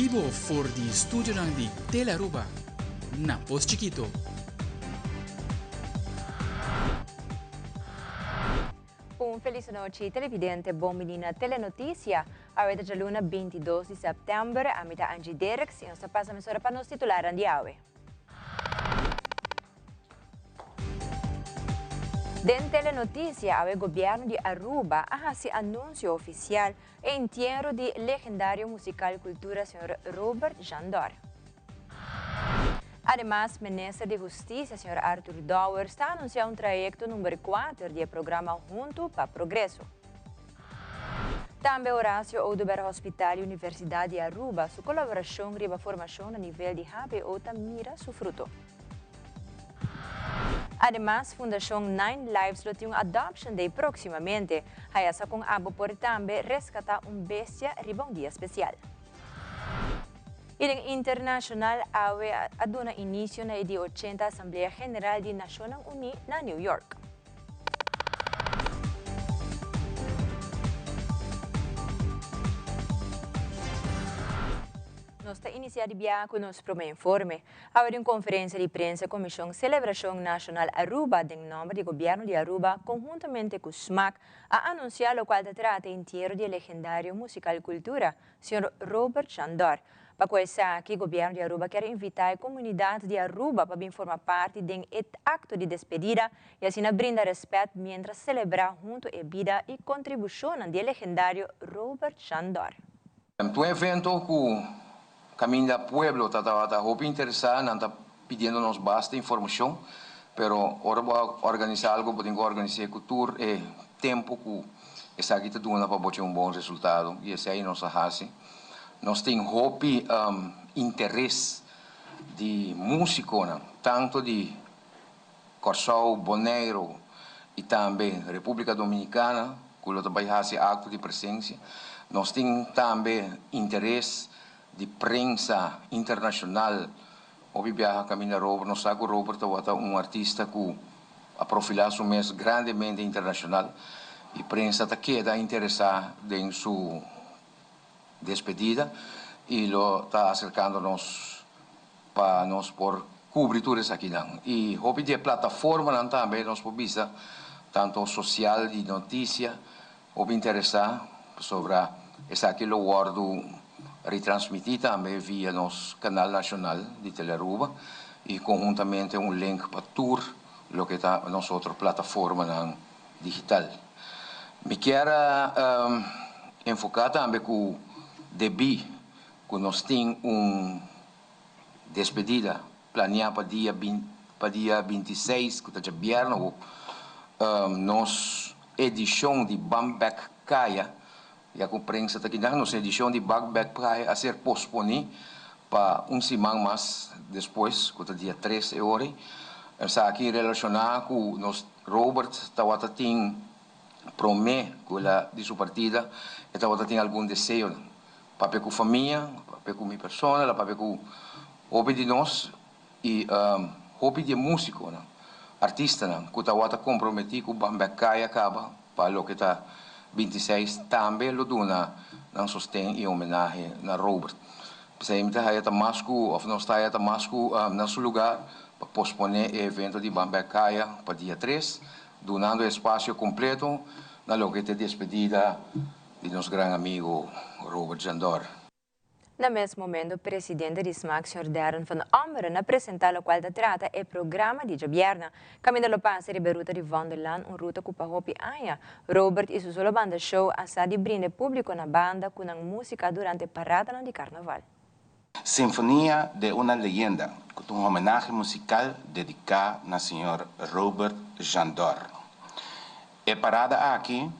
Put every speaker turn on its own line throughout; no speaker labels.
vivo for di studio di Telearuba, na Pos Chiquito.
Un feliz noche televidente, bom menina telenotícia. Ahorita já luna 22 de setembro, a mitad Angie Dereks, e nós passamos agora para nos titular de hoje. Den telenotícia, o governo de Aruba hace anúncio oficial e entierro de legendario musical cultura Sr. Robert Jandor. Además, ministro de Justiça, Sr. Arthur Dower, está anunciando trayecto número 4 do programa Junto para Progresso. Também Horácio Oduber Hospital e Universidade de Aruba, sua colaboração com a formação a nível de HBO mira seu fruto. Además, Fundação Nine Lives tem uma Adoption Day proximamente. Essa com abo por também resgatar bestia riba dia especial. E internacional aduna início na de 80 Assembleia General de Nações Unidas na New York. Nós estamos iniciando com o nosso primeiro informe. Há uma conferência de prensa com a Comissão Celebração Nacional Aruba, em nome do governo de Aruba, conjuntamente com o SMAC, a anunciar o qual trata inteiro de legendário musical cultura, Sr. Robert Jandor. Para começar aqui, o governo de Aruba quer invitar a comunidade de Aruba para formar parte de acto de despedida e assim brindar respeito mientras celebrar junto a vida e contribuição do legendário Robert Jandor.
Um evento que Caminho da Pueblo está muito interessado, está pedindo-nos bastante informação, mas agora vou organizar algo, podemos organizar cultura e tempo que essa aqui está dando para ter bom resultado, e esse aí nós fazemos. Nós temos interesse de músico, tanto de Corsão, Bonaire e também República Dominicana, que nós também fazemos acto de presença. Nós temos também interesse de prensa internacional. Hoje viaja Camila Robert, nós sabemos que Robert é artista que a profilar seu mês grandemente internacional e a prensa está interessada em sua despedida e está acercando-nos para nós por coberturas aqui. E hoje de plataforma também nós podemos ver tanto social de notícia, hoje interessar sobre essa aqui o guardo retransmitir também via nosso canal nacional de Telearuba e conjuntamente link para tour lo que está nossa outra plataforma digital. Me quero enfocar também com que nós temos despedida planeada para dia 26, que é viernes, nossa edição de Bambek Kaya. E a prensa está aqui, nossa edição de Bambek Kaya a ser posponida para semana mais depois, que é dia 3 de hoje. Está aqui relacionado com nós, Robert, estava tem promete de sua partida, estava tem algum desejo para com a família, para com a minha pessoa, para com o de nós e hobby de músico, artista, que estava comprometido com Bambek Kaya acaba para o que está 26 também lo dona ng sostén e homenagem na Robert. Precisamente está mais ou não está mais no seu lugar para posponer o evento de Bambek Kaya para dia 3, donando espaço completo na lo que é despedida de nosso grande amigo Robert Jandor.
No mesmo momento, o presidente de SMAC, Sr. Darren van Ommeren, apresentou o qual trata o programa de governo. Camino Lopez riberuta de Wonderland, ruta que Hopi Aya. Robert e sua solo banda show asa de brinde público na banda com música durante a parada de carnaval.
Sinfonia de una leyenda, com homenagem musical dedicada ao Sr. Robert Jandor. A parada aqui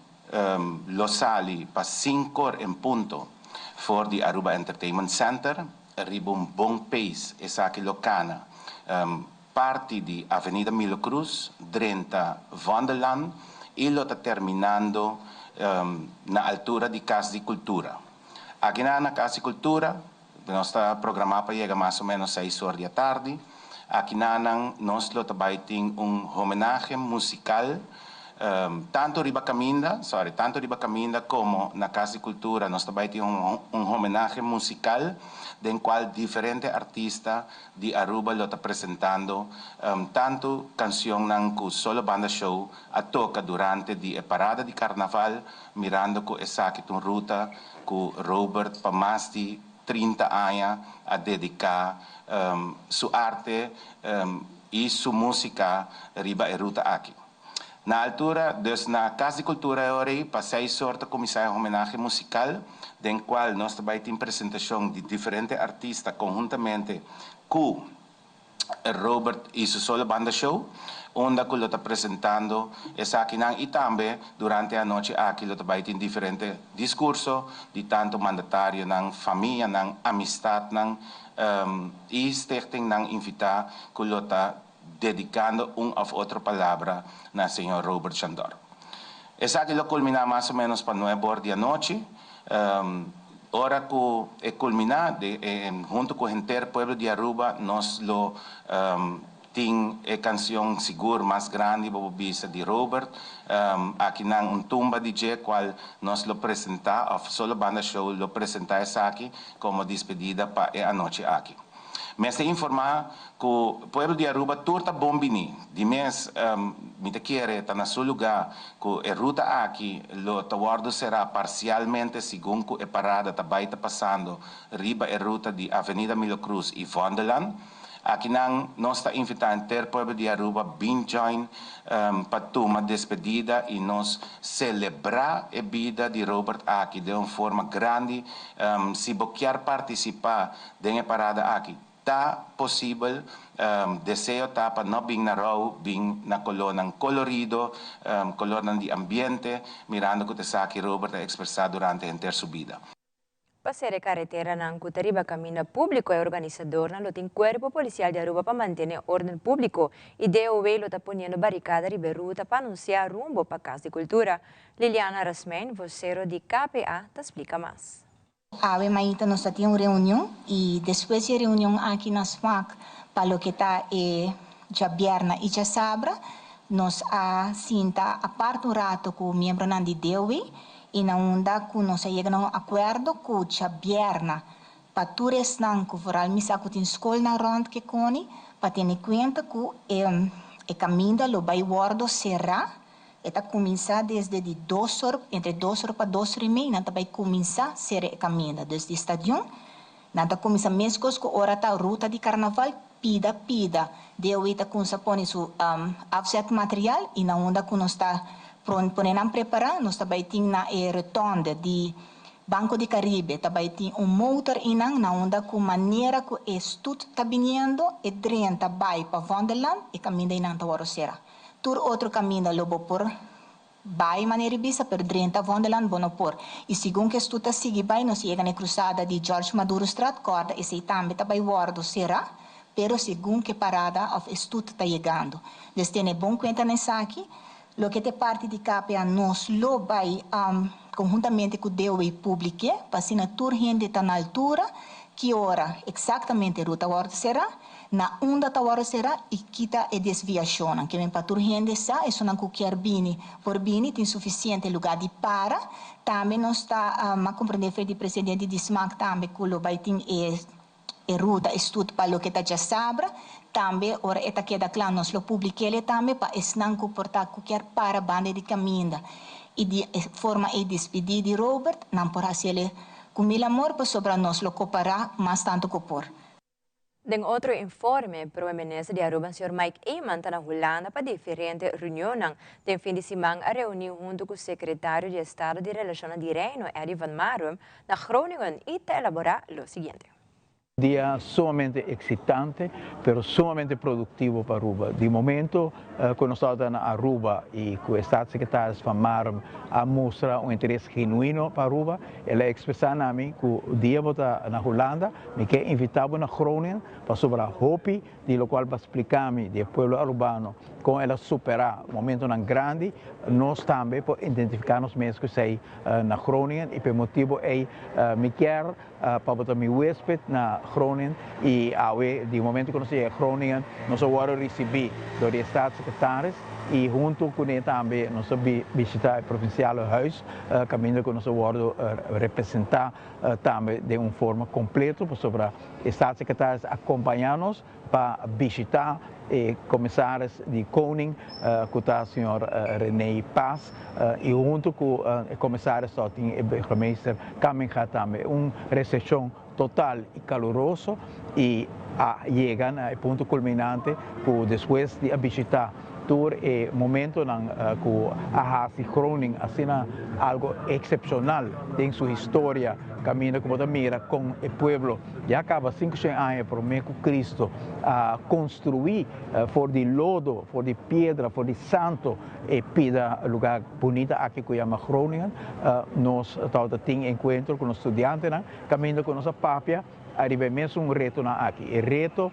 lo sali para 5 em ponto. For the Aruba Entertainment Center, arriba bom pace, essa aqui locana, parte de Avenida Milo Cruz, 30 Wonderland, e lo está terminando na altura de Casa de Cultura. Aqui na Casa de Cultura, nós está programado para chegar mais ou menos 6 horas da tarde. Aqui nós lo também tem homenagem musical tanto Riba Caminda como na Casa de Cultura, nós também temos homenagem musical, em qual diferentes artistas de Aruba lo está apresentando, tanto canção que solo banda show a toca durante a parada de carnaval, mirando que essa que ruta que Robert para mais de 30 anos a dedicar sua arte e sua música riba a ruta aqui. Na altura, na Casa de Cultura agora, passei sorte como homenagem musical, em qual nós também temos apresentação de diferentes artistas conjuntamente com Robert e sua solo banda show, onde ele está apresentando essa aqui e também durante a noite aqui ele também tem diferentes discursos de tanto mandatário, na família, na amistade, e stichting na invitar que ele está dedicando uma ou outra palavra na senhor Robert Jandor. Essa aqui lo culmina mais ou menos para 9 horas da noite. Hora que culmina, junto com o inteiro povo de Aruba, nós lo tem a canção segura mais grande para de Robert. Aqui na tumba DJ, qual nós lo apresentamos, solo banda show, lo apresentamos aqui como despedida para a noite aqui. Mas te informar que o povo de Aruba turta bombini. De mês, me te quer estar na seu lugar, que a ruta aqui, o tawardo será parcialmente, segundo que a parada também está passando, riba a ruta de Avenida Milo Cruz e Vonderland. Aqui nós estamos invitando o povo de Aruba bem join para uma despedida e nós celebrar a vida de Robert aqui de uma forma grande. Se você quer participar da parada aqui, está possível, desejo está para não vir na rua, vir na colônia colorido, colônia de ambiente, mirando que está aqui Robert a expressar durante a inteira subida.
Passeio carretera ng Cutariba Camino Público é organizador na loting Cuerpo Policial de Aruba para manter ordem público e DOE lo está poniendo barricada riba ruta para anunciar rumbo para Casa de Cultura. Liliana Rasmen, vocero de KPA, te explica mais.
Ave mañana nos temos reunião e depois da reunião aqui na SMAC, para o que está já viernes e já sábado, nós sinta a parte um rato com o membro de DOE e na onda que nós chegamos a um acordo com já viernes para todos que foram missa que tem escola na ronda que coni para ter em conta que o caminho lo vai guardo será. Eta começa desde de 2 horas, entre 2 horas para 2 horas e meia, nanta vai começar a ser caminhada desde o estádio. Nanta começa mesmo com a hora da ruta de carnaval, pida. Deu ita com sa põe su offset material e na onda que nós está ponendo preparar, nós também tem na retonda de Banco de Caribe, também tem motor inang na onda com maneira que tudo está vindo e drenta vai para Vonderland e caminha inang tawaro será. Tur outro caminho lobo por vai maneira bisa per drenta Vonderland bono por e segundo que estuda sigue vai nos chega na cruzada de George Maduro Strat corda e sei também tá vai guardo será pero segundo que parada of estudo tá chegando desde é bom conta nessa aqui lo que te parte de KPA nos lo vai conjuntamente com o DOE publique para se na tur gente tá na altura que hora exatamente ruta guarda será na onda tawaro será e kita e desviação que vem para tur gente sa isso não qualquer bini por bini tem suficiente lugar de para também nós está a compreender foi de presidente de SMAC também que o vai ter e ruta estudo para o que está já sabra também ora eta queda claro nós lo publiquele também para não comportar qualquer para banda de caminho e de forma e despedir de Robert não por ele com mil amor para sobre nós lo comparar mais tanto que por.
En otro informe, Pro-Ministro de Aruba, Sr. Mike Eman, está na Holanda para diferentes reuniões de fim de semana a reunir junto com o secretário de Estado de Relações de Reino, Eddie Van Marum, na Groningen e te elaborar lo siguiente.
Día sumamente excitante, pero sumamente productivo para Aruba. De momento, quando estamos na Aruba e com o Estado Secretário Van Marum a mostrar interesse genuíno para Aruba, ele expressa a mim que o dia volta na Holanda, me quer invitar na Groningen para sobre a hopi, de lo qual para explicar-me do povo arubano com ela superar momentos grande, nós também por identificar os mesmos que sei na Groningen e por motivo me quer para botar meu hóspede na Groningen e de momento que nós chegamos a Groningen nós vamos receber do Estado-secretários e junto com ele também nós vamos visitar o provincial huis, caminho que nós vamos representar também de uma forma completa sobre os Estado-secretários acompanhar-nos para visitar comissários de Koning, com o senhor René Paz, e junto com o comissário Sotin e burgemeester caminhar também uma recepção total e calorosa e chegam ao ponto culminante que depois de visitar todo o momento que a Groningen assina algo excepcional em sua história, caminha como mira com o povo, já acaba 500 anos por meio que Cristo construir for de lodo, for de pedra, for de santo e pida lugar bonito aqui que chama Groningen, nós temos encontro com os estudantes, caminhando com nossa pápia, arriba mesmo reto aqui, o reto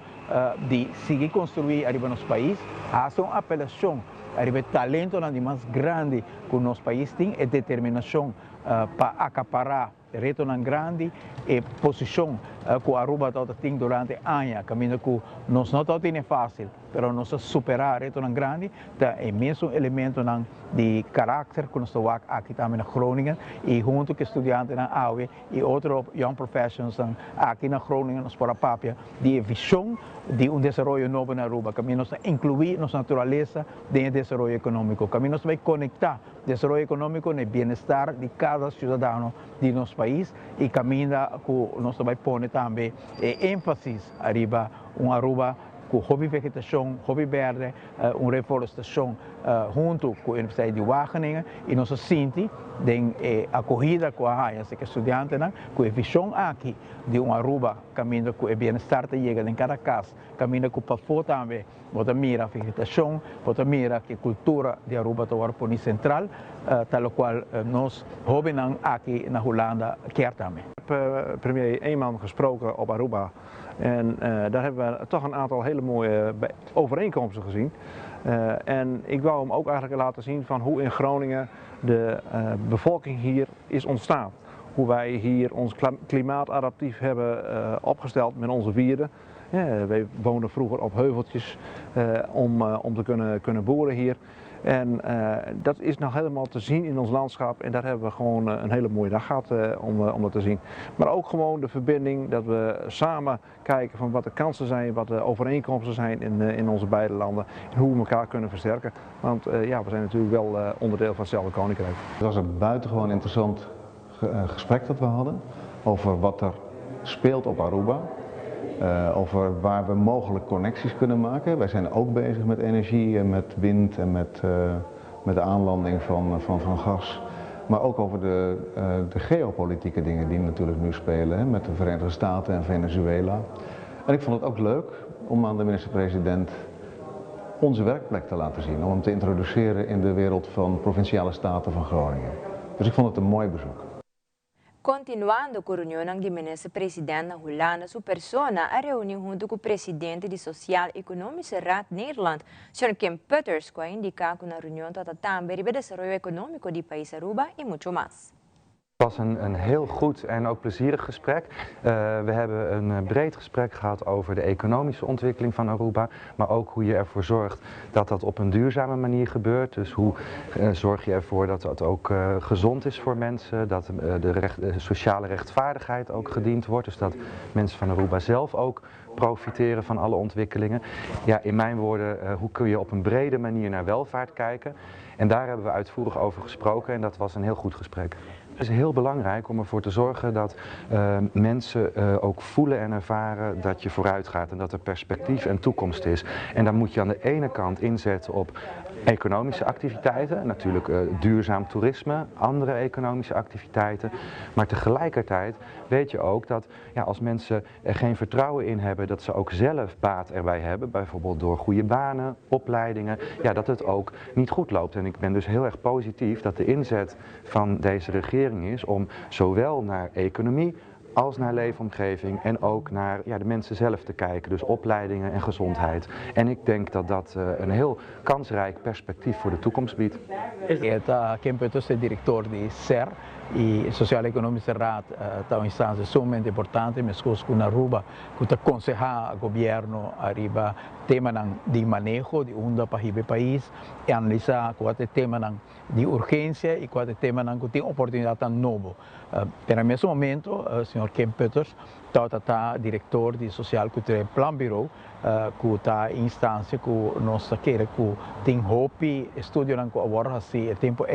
de seguir construir arriba nosso país, fazer uma apelação, arriba talento mais grande que o nosso país tem e determinação para acaparar reto grande e posição que a Aruba tem durante anos, caminho que nós não é fácil, mas nós superar reto grande é mesmo elemento de caráter que nós temos aqui também na Groningen e junto com estudantes na AUE e outros young professionals aqui na Groningen nós para papia de visão de desenvolvimento novo na Aruba, caminho nós incluir nossa natureza de desenvolvimento econômico, caminho nós vai conectar desenvolvimento econômico no bem-estar de cada cidadão de nosso país e caminho que nós vai pôr também ênfase arriba uma Aruba com hobby vegetação, hobby verde, uma reflorestação junto com a Universidade de Wageningen e nós sentimos a acolhida com a área, que estudantes, com a visão aqui de uma Aruba, caminho com o bem-estar que chega em cada casa, caminho com o pavô também, bota mira a vegetação, bota mira que a cultura de Aruba está por central, tal qual nós hobby aqui na Holanda quer também.
Premier eenmaal gesproken op Aruba en daar hebben we toch een aantal hele mooie overeenkomsten gezien. En ik wou hem ook eigenlijk laten zien van hoe in Groningen de bevolking hier is ontstaan. Hoe wij hier ons klimaatadaptief hebben opgesteld met onze wierden. Wij woonden vroeger op heuveltjes om te kunnen boeren hier. En dat is nog helemaal te zien in ons landschap en daar hebben we gewoon een hele mooie dag gehad om dat te zien. Maar ook gewoon de verbinding, dat we samen kijken van wat de kansen zijn, wat de overeenkomsten zijn in onze beide landen en hoe we elkaar kunnen versterken. Want ja, we zijn natuurlijk wel onderdeel van hetzelfde koninkrijk.
Het was een buitengewoon interessant gesprek dat we hadden over wat er speelt op Aruba. Over waar we mogelijk connecties kunnen maken. Wij zijn ook bezig met energie en met wind en met de aanlanding van gas. Maar ook over de geopolitieke dingen die natuurlijk nu spelen, hè, met de Verenigde Staten en Venezuela. En ik vond het ook leuk om aan de minister-president onze werkplek te laten zien. Om hem te introduceren in de wereld van provinciale staten van Groningen. Dus ik vond het een mooi bezoek.
Continuando com a reunião de minister-presidente na Holanda, sua persona a reunião junto com o presidente de Social Economische Raad Nederland, Sr. Kim Putters, que indica que na reunião trata também sobre o desenvolvimento econômico do país Aruba e muito mais.
Het was een heel goed en ook plezierig gesprek. We hebben een breed gesprek gehad over de economische ontwikkeling van Aruba, maar ook hoe je ervoor zorgt dat dat op een duurzame manier gebeurt. Dus hoe zorg je ervoor dat het ook gezond is voor mensen, dat de sociale rechtvaardigheid ook gediend wordt. Dus dat mensen van Aruba zelf ook profiteren van alle ontwikkelingen. Ja, in mijn woorden, hoe kun je op een brede manier naar welvaart kijken? En daar hebben we uitvoerig over gesproken en dat was een heel goed gesprek. Het is heel belangrijk om ervoor te zorgen dat mensen ook voelen en ervaren dat je vooruit gaat en dat er perspectief en toekomst is. En dan moet je aan de ene kant inzetten op economische activiteiten, natuurlijk duurzaam toerisme, andere economische activiteiten. Maar tegelijkertijd weet je ook dat ja, als mensen er geen vertrouwen in hebben, dat ze ook zelf baat erbij hebben, bijvoorbeeld door goede banen, opleidingen, ja, dat het ook niet goed loopt. En ik ben dus heel erg positief dat de inzet van deze regering is om zowel naar economie als naar leefomgeving en ook naar de mensen zelf te kijken. Dus opleidingen en gezondheid. En ik denk dat dat een heel kansrijk perspectief voor de toekomst biedt.
Kim Peters é diretor de SER e Social-Economische Raad é uma instância sumamente importante, mas que na Aruba que aconselha o governo arriba tema de manejo de onda para o país e analisar qual é tema de urgência e qual é tema que tem oportunidade tão novo. Pero nesse momento, o senhor Kim Peters está diretor de Social Cultural Plan Bureau, que está em instância que nós queremos que tem hope estudo que agora assim é tempo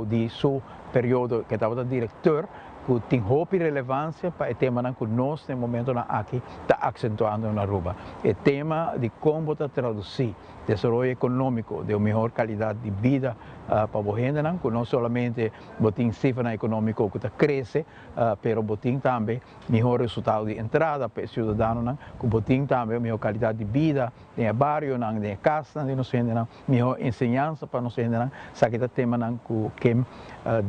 de seu período que estava diretor que tem hope e relevância para o tema que nós no momento aqui está acentuando na Aruba. É tema de como traduzir desenvolvimento econômico de uma melhor qualidade de vida para a gente, que não somente botem cifra econômica que cresce, pero botem também melhor resultado de entrada para o cidadão, que botem também melhor qualidade de vida no bairro, na casa, de nós melhor ensinança para nós, sabe que tema que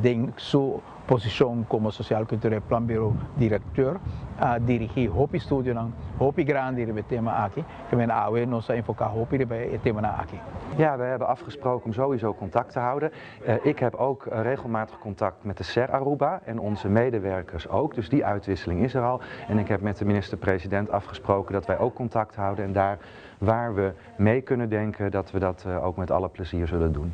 tem sua posição como Social Cultural Plan Bureau diretor a dirigir hoop studio hoop grande in het thema aqui que men awe nos enfocar hoop in het thema aqui.
Ja, we hebben afgesproken om sowieso contact te houden. Ik heb ook regelmatig contact met de SER Aruba en onze medewerkers ook, dus die uitwisseling is er al. En ik heb met de minister-president afgesproken dat wij ook contact houden en daar waar we mee kunnen denken dat we dat ook met alle plezier zullen doen.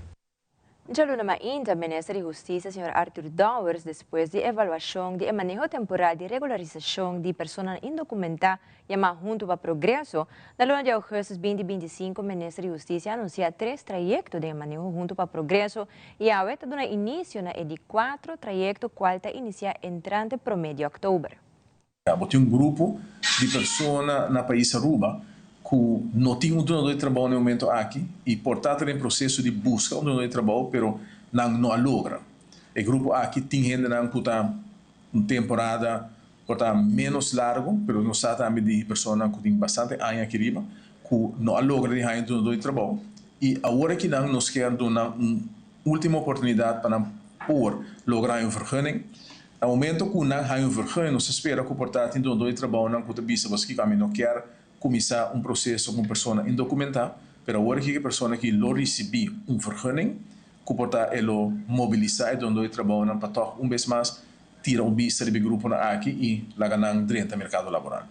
Ya luna mainta, ministro de Justicia, señor Arthur Dowers, después de evaluación de manejo temporal de regularización de personas indocumentadas llamada Junto para Progreso, na luna de agosto 2025, o ministro de Justicia anuncia 3 trayectos de manejo Junto para Progreso y ahora está dando inicio de 4 trayectos cual está inicia entrante promedio octubre.
Tem grupo de pessoas na país Aruba que não tem donador de trabalho no momento aqui e, portanto, em processo de busca donador de trabalho, mas não logra. O grupo aqui tem gente que está uma temporada menos largo, mas nós também de pessoas que têm bastante anos aqui riba, que não logra de ganhar donador de trabalho. E agora que nós queremos dar uma última oportunidade para lograr uma vergunning. No momento que nós ganhamos uma vergunning, nós esperamos que, portanto, o donador de trabalho que bisa que não quer começar processo com pessoa indocumentada, mas agora que a pessoa que lo recebe vergunning, que portanto ela mobilizar donde trabalha para toch vez mais tira vista do grupo aqui e lá ganhar direito ao mercado laboral.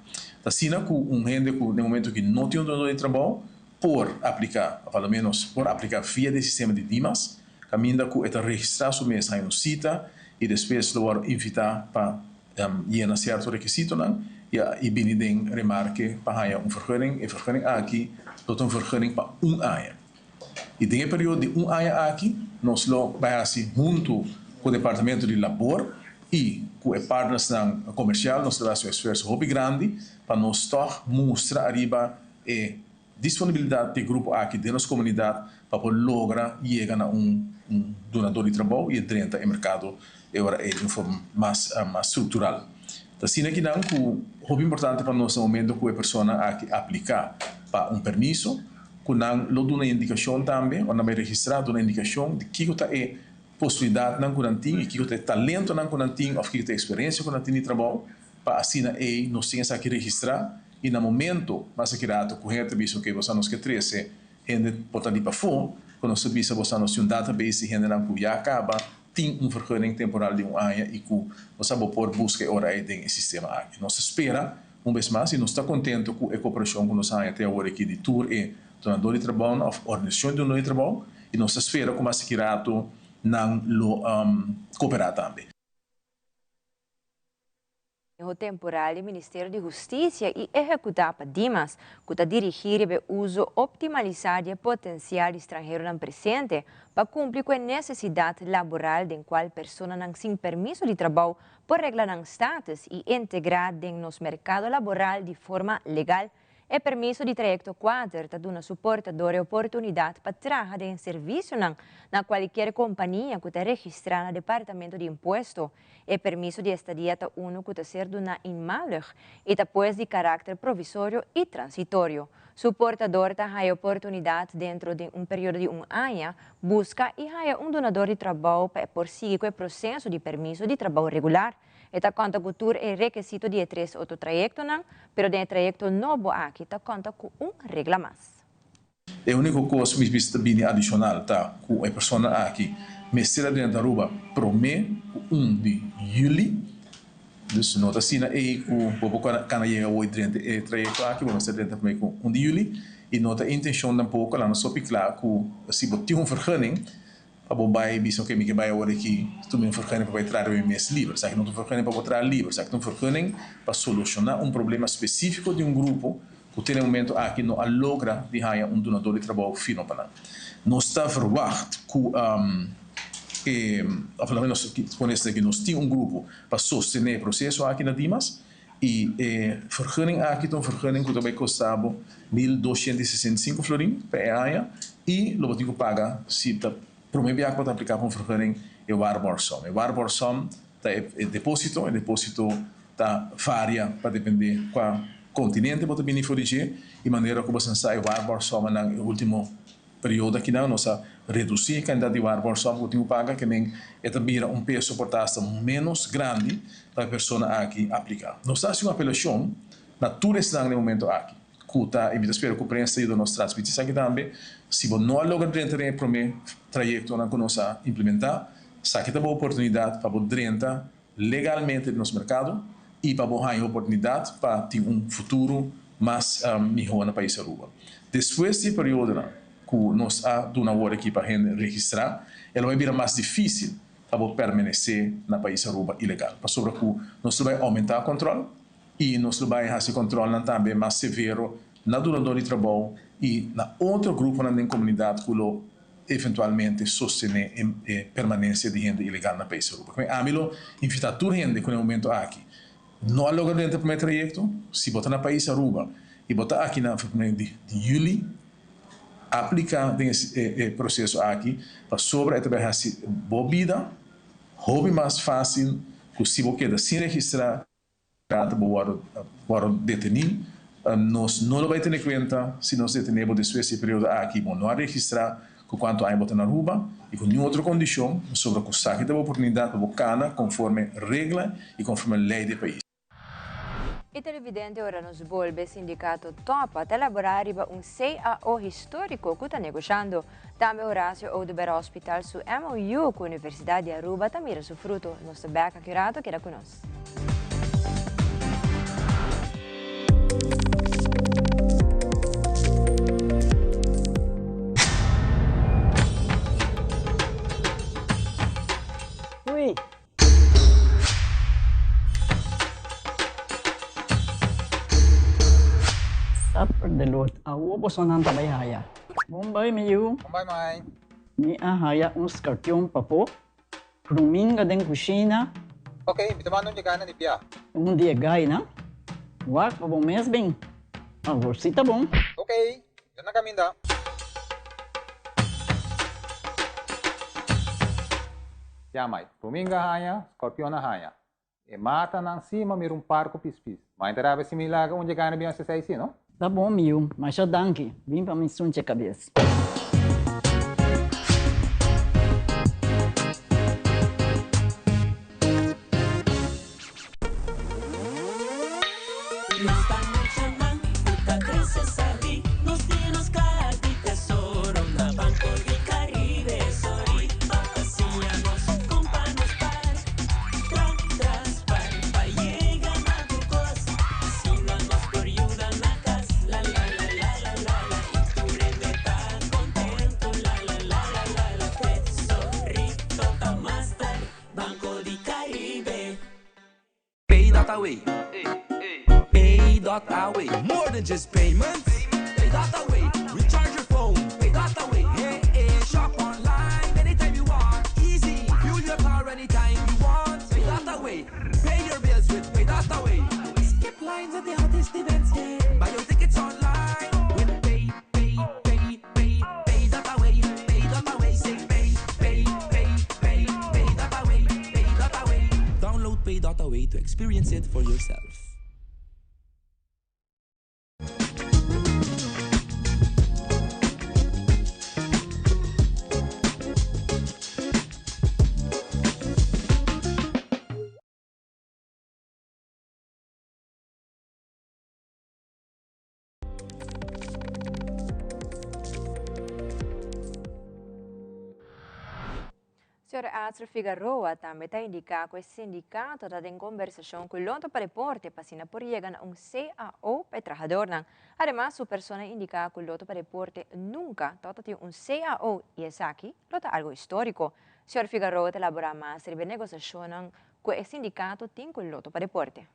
Assim que gente que no momento que não tem donde trabalho por aplicar, pelo menos por aplicar via do sistema de DIMAS, caminha que está registrar sua mesa em cita e depois lo invitar para llenar certo requisito e binnen remarque para vergunning. E vergunning aqui, tot een vergunning para ano. E tem período de ano aqui, nós vai junto com o Departamento de Labor e com os partners comercial, nós temos um esforço muito grande para nós mostrar arriba a disponibilidade do grupo aqui de nossa comunidade para lograr chegar a donador de trabalho e dentro do mercado de forma mais estrutural. Assim que não, o importante para nós no momento que a pessoa aqui aplicar para permisso, que não lo dá uma indicação também, ou não vai registrar uma indicação de que é possibilidade não que tem, e que é talento não que tem, ou que é experiência que tem de trabalho, para assim nós temos que registrar e no momento mais que rato que a gente que você nos que trece, gente pode ir para fora, quando nós visa você nos um database gente não que já acaba tem vergunning temporal de ano e que nós vamos por busca ora em sistema aqui. Nós espera vez mais e nós está contente com a cooperação que nós temos até agora aqui de tour e donador de trabalho, ou organização de donador de trabalho, e nós espera que mais que rato não cooperar também.
O temporal do Ministério de Justiça e executar para DIMAS, que está dirigindo o uso optimalizado de potencial estrangeiro não presente para cumprir com a necessidade laboral de qual pessoa não sem permisso de trabalho por regra não status e integrar em nosso mercado laboral de forma legal. E permisso de trajecto 4 está dando suportador e oportunidade para trabalhar em serviço na qualquer companhia que está registrada no Departamento de Imposto. E permisso de estadia está que está sendo inmalig e está pues de caráter provisório e transitório. Suportador está a oportunidade dentro de período de ano, busca e há donador de trabalho para prosseguir com o processo de permisso de trabalho regular. Esta conta com tour é requisito de 3 outro trayecto, pero de trayecto novo aqui, ta conta com regla mais.
É a única coisa que me bem adicional, tá? Com a pessoa aqui, mestra dentro da Aruba, promete 1 de julho. Dus nota assim, aí o povo quando chega hoje dentro do trayecto aqui, vamos estar dentro também com 1 de julho. E nota a intenção um pouco lá no Sopiclá, que se botar vergunning, para bobai bisa que me vai agora aqui, tu me vergunning para entrar no mês livre, sabe? Não tu vergunning para botar livre, sabe? Tu vergunning para solucionar problema específico de grupo. Porque no momento aqui não logra de ganhar donador de trabalho fino para nós está verwacht que pelo menos que nós temos grupo para sostener o processo aqui na Dimas e vergunning aqui então vergunning que também custava 1.265 florin per ano e o que paga se tá promedio para aplicar para vergunning é o arbor-som. O arbor-som tá é depósito tá varia para depender qual continente pode vir forigir e maneira como você sai o arbor-som no último período aqui não nós reduzir a quantidade de arbor-som que último paga que nem é também peso por taxa menos grande para a pessoa aqui aplicar. Nós fazemos uma apelação na toda essa no momento aqui. Cuta evita espero que o preço do nosso transmitir aqui também se você não logra dentro do primeiro trajeto que nós implementar, saque uma oportunidade para você entrar legalmente no nosso mercado e para você ter oportunidade para ter futuro mais melhor no país Aruba. Depois desse período que nós damos uma hora aqui para registrar, ela vai virar mais difícil para você permanecer no país Aruba ilegal. Para sobre que nós vai aumentar o controle e nós vai fazer controle também mais severo na donador de trabalho e na outro grupo na comunidade que eventualmente sostener a permanência de gente ilegal no país Aruba. Porque a mim invitar toda gente que no momento aqui não há logo dentro do primeiro trajecto, se botar no país Aruba e botar aqui na de julho, aplicar esse processo aqui para sobre a trabalhar boa vida, hobby mais fácil, que se você quer sem registrar, para detenir, nós não vai ter em conta se nós detenemos depois desse período aqui, não há registrar com quanto há botar na Aruba e com nenhuma outra condição sobre o saque da oportunidade para bocana conforme regra e conforme lei do país.
E televidente ora nos volve sindicato topa a elaborar CAO histórico que está negociando. Também Horácio Oduber Hospital su MOU com a Universidade de Aruba também mira su fruto. Nosso Beca Curato queda conosco.
Ui! Perdelot, ako po so nang tabayhaya. Bombay miyu.
Bombay mai.
Ni ahaya skartyon pa po. Pruminga den kusina.
Okay, bitaman nung jagana ni Pia.
Dia gay na. Wak pa bong mes bing. Sita bong.
Okay, yan na kami da.
Yamay, Pruminga haya, Scorpiona haya. E mata nang cima mir parco pispis. Mas interava se milaga onde ganha bem essa saída, não?
Tá bom, Miu, mas já danke. Vim para me sunte a cabeça.
Away. Pay.away. More than just payments. Pay.away. Recharge your phone. Pay.away. Hey, shop online anytime you want. Easy. Fuel your car anytime you want. Pay.away. Pay your bills with Pay.away. Skip lines at the hottest events. Buy your tickets online with Pay.away. Pay.away. Say Pay.away. Download Pay.away to experience it for yourself.
Sr. Astro Figueroa também está indicando que o sindicato está em conversação com o Lonto para Deporte para por chegar a CAO para o trabalhador. Además, a pessoa indica que o Lonto para Deporte nunca tem CAO e isso aqui é algo histórico. Sr. Figueroa elabora mais sobre a negociação que o sindicato tem com o Lonto para Deporte.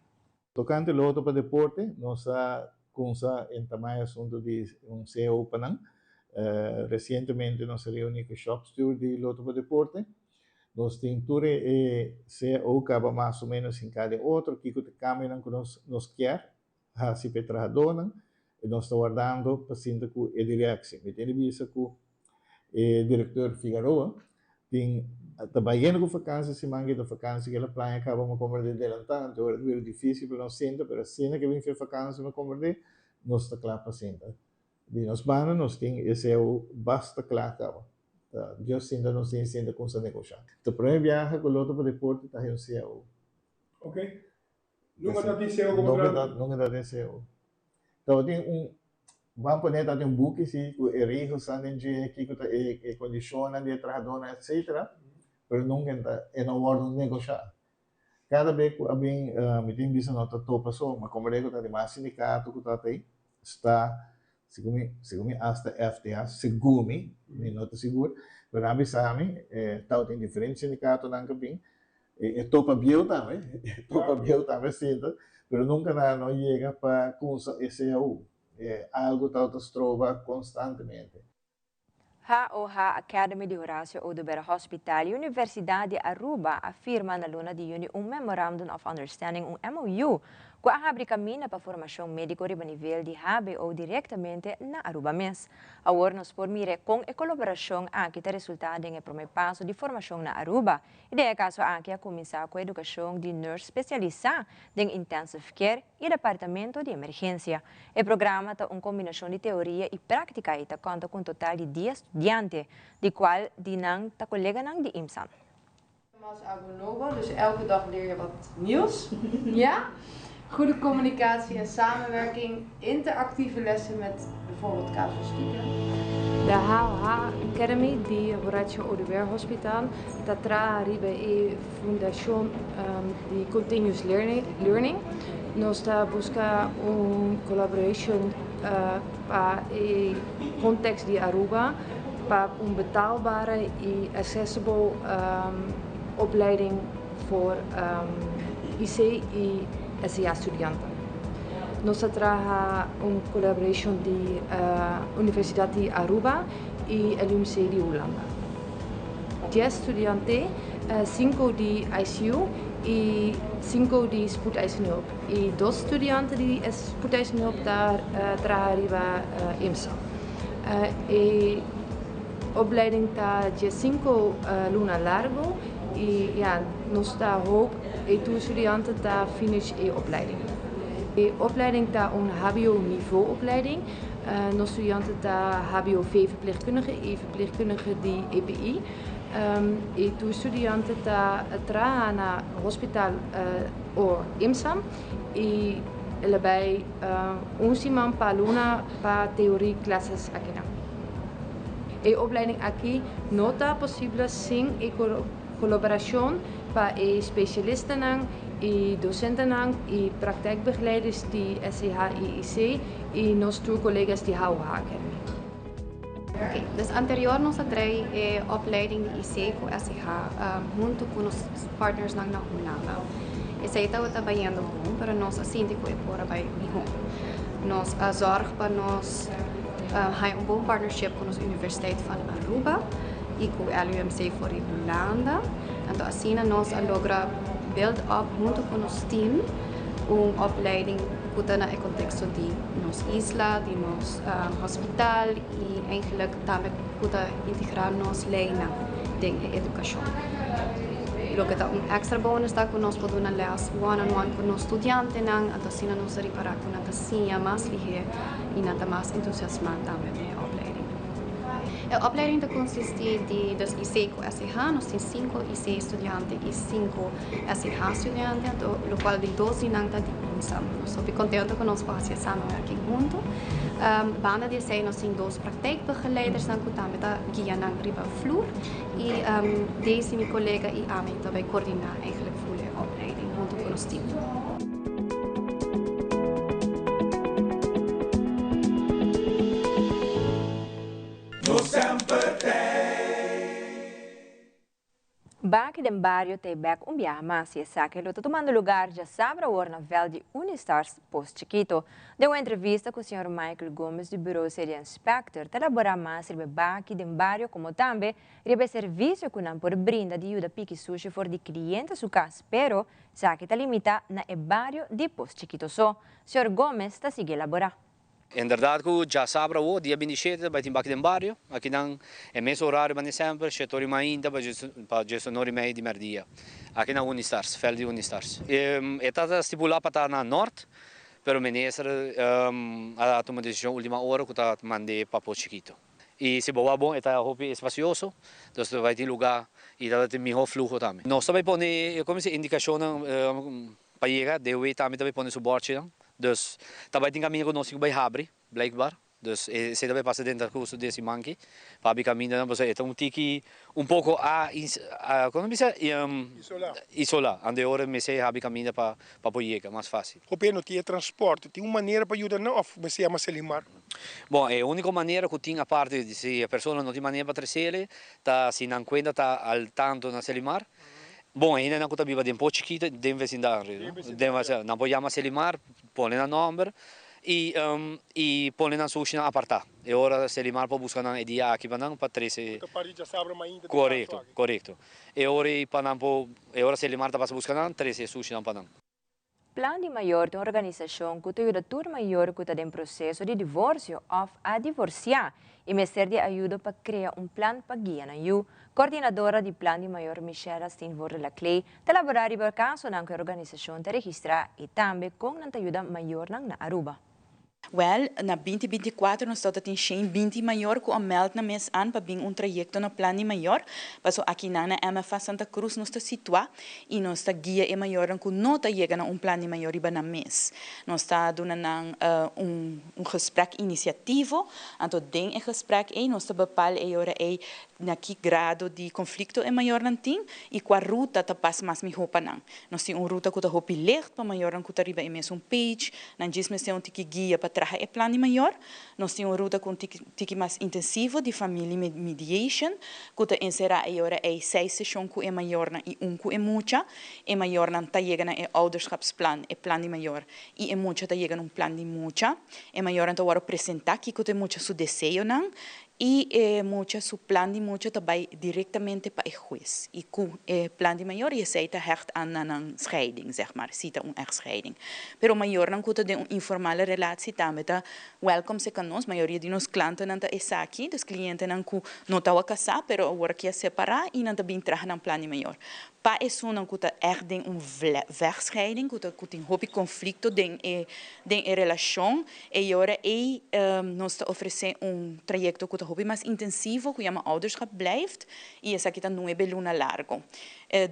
Tocante ao Lonto para Deporte, nós estamos em tamanho assunto de CAO para recentemente nós reunimos com o shop steward de Lonto para Deporte. Nós temos CAO acaba mais ou menos em cada outro que caminham que nós quer, assim para trabalhador, e nós estamos guardando para sentir com a direção. Me tem visto que o diretor Figueroa tem trabalhando com vacâncias, se manga de vacâncias que ela plana acaba de converter adelantando, então é difícil para nós sentir, mas assim que vem fazer vacâncias para converter, nós está claro para sentir. De nós bana nós temos esse basta claro acaba. Eu sinto não sei se ainda consegue negociar. O primeiro viagem com o Lonto para Deporte está em CAO.
Ok. Nunca está em CAO como trabalho?
Nunca está em CAO. Então tem vamos poner tem book se o erro são de que condiciona de trabalhador etc. Mas nunca está em ordem de negociar. Cada vez que alguém me tem visto nota topa só, mas como é que está de mais sindicato que está aí está segundo hasta FTA seguro não estou seguro mas a bisami tal tem diferentes sindicatos na cabine topa biel também sinta mas nunca não chega para curso SAU algo tal se trova constantemente.
A Academy de Horácio Oduber Hospital e Universidade de Aruba afirma na luna de junho Memorandum of Understanding, MOU, que abre caminho para a formação médica a nível de HBO diretamente na Aruba mesmo. Agora nós podemos com a colaboração aqui está resultado em o primeiro passo de formação na Aruba. E de caso aqui a começar com a educação de nurse especializada em intensive care e departamento de emergência. O programa está uma combinação de teoria e prática e está conta com um total de 10 estudantes, de qual die nang ta collega nang die IMSAM.
Als abonobo, dus elke dag leer je wat nieuws. Ja? Goede communicatie en samenwerking, interactieve lessen met bijvoorbeeld casuïstieken. De HOH Academy di Horácio Oduber Hospital tra ribe e Fundación de Continuous Learning. Nós busca collaboration para o contexto de Aruba, para betaalbare en accessible opleiding voor IC e SIA-studenten. Nós trabalhamos uma colaboração de Universidade de Aruba e LUMC de Holanda. 10 estudantes, 5 de ICU e 5 de spoedeisende hulp. E 2 estudantes de spoedeisende hulp trabalham para IMSA. A opleiding está de 5 luna largo e nós está hoop e 2 estudantes está finish a opleiding. De opleiding está HBO-niveau opleiding. Nos estudanten está HBO-V-verpleegkundige e verpleegkundige die EPI. E 2 estudanten está trabalham na hospital ou IMSAM e allebei semana para luna para teoria classes aqui. A opleiding aqui não está possível sem a colaboração para especialisten e docenten e praktijkbegeleiders de SCH e IC e nossos colegas de HOH Academy.
Okay, dus anterior nós trabalhamos a opleiding de IC com SCH junto com os partners na Holanda. Esse aí está trabalhando bom, para nós assim de coisa fora vai bom. Nós zorg para nós bom partnership com a Universiteit van Aruba e com a LUMC voor Holanda. Então assim nós logra build up junto com o team uma opleiding que está no contexto de nossa isla, de nosso hospital e eigenlijk também para integrar nossa lei na educação. Lo que está extra bônus está que nós podemos les one-on-one com os estudantes, então assim nós reparar com a tacinha mais ligeira e nada mais entusiasmado também na opleiding. A opleiding consiste de dos IC com SCH, nós temos 5 IC estudantes e 5 SCH estudantes, o qual de 12 não está samen. Nós estamos contentes com nós fazer samenwerking junto. Banda de sei nós temos 2 praktijkbegeleiders dan kutame da guia nang riba vloer. E deze mijn collega e Amin daarbij coördineren eigenlijk voor de opleiding junto com ons team.
Baki den barrio te back mas e saque lo tomando lugar já sabra na vel de Unistars Post Chiquito. Deu uma entrevista com o Sr. Michael Gomes do Bureau Seria Inspector, elaborar mais sobre Baki den barrio como também rebe serviço que não por brinda de ajuda pique sushi for de clientes su casa, pero saque tá limita na e barrio de Post Chiquito só. Sr. Gomes está sigue elaborar.
Inderdaad, já sabra o dia 27 vai timbak den barrio, aqui não é mesmo horário mas sempre, setor ainda para gestionar meio de merdia. Aqui na Unistars, fel de Unistars. Está estipulado para estar na norte, pero ministro a tomar decisão última hora que está mandando para Post Chiquito. E se boa bom, está hopi espacioso, então vai ter lugar e vai ter melhor fluxo também. Nós também põe, como se indicação para chegar, deu também põe suporte não. Dus daarbij denk ik nog bij Habri, blijkbaar. Dus se daarbij passa dentro curso desse manque, Fabi caminha não, você então tiki pouco como diz, isolar. Ande hora me sei Fabi caminha para poder mais fácil.
O governo tinha transporte, tem uma maneira para ajudar não, ou você ama Selimar?
Bom, a única maneira que tinha a parte de se a pessoa não tem maneira para trazer, tá se não conta tá al tanto na Selimar. Bom, ainda não viva de um pouco chiquito, de vecindário. Não podemos Selimar, põe na número e põe na sushi na apartar. E agora Selimar para buscar na dia aqui para trazer. Correto. E agora Selimar está para buscar na trazer sushi na panang.
Plan de maior de uma organização que ajuda a turma maior que está em processo de divórcio ou a divorciar e me serve de ajuda para criar plan para guiar na coordenadora de plan de maior Michelle Steenvoorde-Laclay, elaborar o caso na organização te registrar e também com a ajuda maior na Aruba.
Well, na 2024 nós estamos tendo 20 maior que meld na mês an para vir trajecto na plano maior, passo aqui na MFA Santa Cruz nós está situado e nós está guia e maior que não está chegando a plano maior iba na mês. Nós está dando gesprek iniciativo, então den gesprek e nós está bepal e ora e na que grado de conflito é maior não tem e qual ruta tá passa mais me roupa não. Nós tem ruta que tá roupa licht para maior que tá riba e mesmo page, na diz me tem tiki guia para trabalhar é plano maior. Nós tem ruta com tiki mais intensivo de family mediation, que tá encerrar e ora é 6 sessões que é maior e que é mucha, é maior não tá chegando é ouderskapsplan, é plano maior e é mucha tá chegando plano de mucha, é maior então agora apresentar que tem mucha su desejo não. E mucha su plan de mucha também diretamente para o juiz. E com o plan de maior e aceita hecht aan een scheiding, zeg maar, cita echtscheiding. Pero maior não conta de informale relatie também tá welcome se conosco, maioria de nos clientes não tá aqui, dos clientes não que não tá a casar, pero agora que separar e não tá bem entrar no plan de maior. Pa isso não conta echt de wegscheiding, conta tem hobby conflito de relação e agora nós tá oferecendo trajecto que hobby mais intensivo, que chama ouderschap blijft, e essa aqui está 9 luna largo.